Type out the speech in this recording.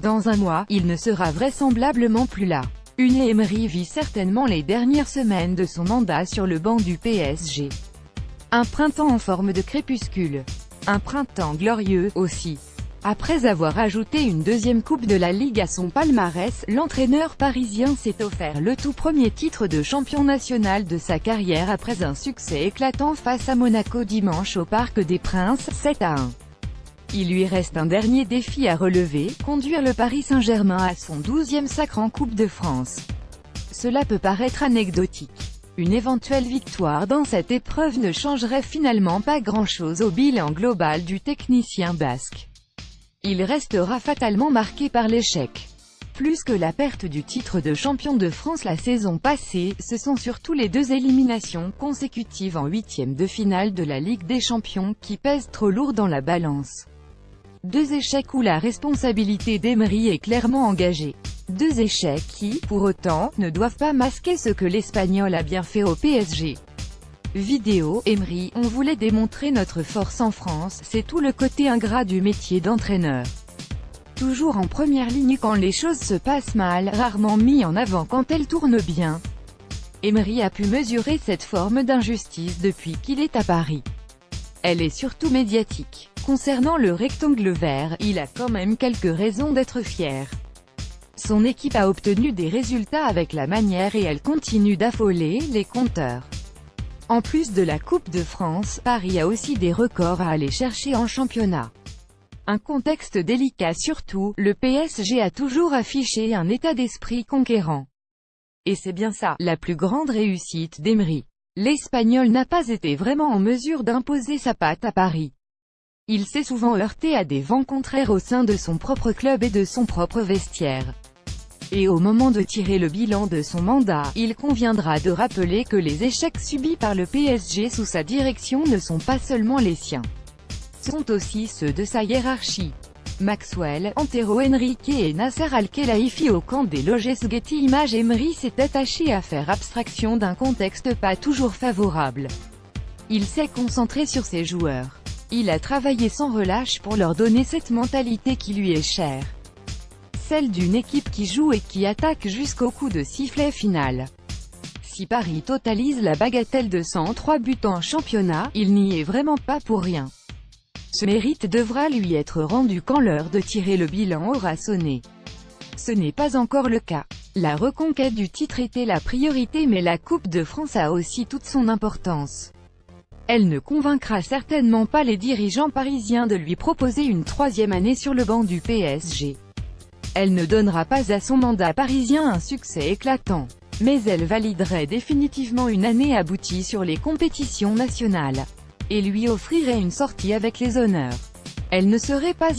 Dans un mois, il ne sera vraisemblablement plus là. Unai Emery vit certainement les dernières semaines de son mandat sur le banc du PSG. Un printemps en forme de crépuscule. Un printemps glorieux, aussi. Après avoir ajouté une deuxième coupe de la Ligue à son palmarès, l'entraîneur parisien s'est offert le tout premier titre de champion national de sa carrière après un succès éclatant face à Monaco dimanche au Parc des Princes, 7-1. Il lui reste un dernier défi à relever, conduire le Paris Saint-Germain à son 12e sacre en Coupe de France. Cela peut paraître anecdotique. Une éventuelle victoire dans cette épreuve ne changerait finalement pas grand-chose au bilan global du technicien basque. Il restera fatalement marqué par l'échec. Plus que la perte du titre de champion de France la saison passée, ce sont surtout les 2 éliminations consécutives en 8e de finale de la Ligue des Champions qui pèsent trop lourd dans la balance. 2 échecs où la responsabilité d'Emery est clairement engagée. 2 échecs qui, pour autant, ne doivent pas masquer ce que l'Espagnol a bien fait au PSG. Vidéo, Emery, on voulait démontrer notre force en France, c'est tout le côté ingrat du métier d'entraîneur. Toujours en première ligne quand les choses se passent mal, rarement mis en avant quand elles tournent bien. Emery a pu mesurer cette forme d'injustice depuis qu'il est à Paris. Elle est surtout médiatique. Concernant le rectangle vert, il a quand même quelques raisons d'être fier. Son équipe a obtenu des résultats avec la manière et elle continue d'affoler les compteurs. En plus de la Coupe de France, Paris a aussi des records à aller chercher en championnat. Un contexte délicat surtout, le PSG a toujours affiché un état d'esprit conquérant. Et c'est bien ça, la plus grande réussite d'Emery. L'Espagnol n'a pas été vraiment en mesure d'imposer sa patte à Paris. Il s'est souvent heurté à des vents contraires au sein de son propre club et de son propre vestiaire. Et au moment de tirer le bilan de son mandat, il conviendra de rappeler que les échecs subis par le PSG sous sa direction ne sont pas seulement les siens. Ce sont aussi ceux de sa hiérarchie. Maxwell, Antero Henrique et Nasser Al-Khelaifi au camp des loges Getty Images. Emery s'est attaché à faire abstraction d'un contexte pas toujours favorable. Il s'est concentré sur ses joueurs. Il a travaillé sans relâche pour leur donner cette mentalité qui lui est chère. Celle d'une équipe qui joue et qui attaque jusqu'au coup de sifflet final. Si Paris totalise la bagatelle de 103 buts en championnat, il n'y est vraiment pas pour rien. Ce mérite devra lui être rendu quand l'heure de tirer le bilan aura sonné. Ce n'est pas encore le cas. La reconquête du titre était la priorité mais la Coupe de France a aussi toute son importance. Elle ne convaincra certainement pas les dirigeants parisiens de lui proposer une 3e année sur le banc du PSG. Elle ne donnera pas à son mandat parisien un succès éclatant, mais elle validerait définitivement une année aboutie sur les compétitions nationales, et lui offrirait une sortie avec les honneurs. Elle ne serait pas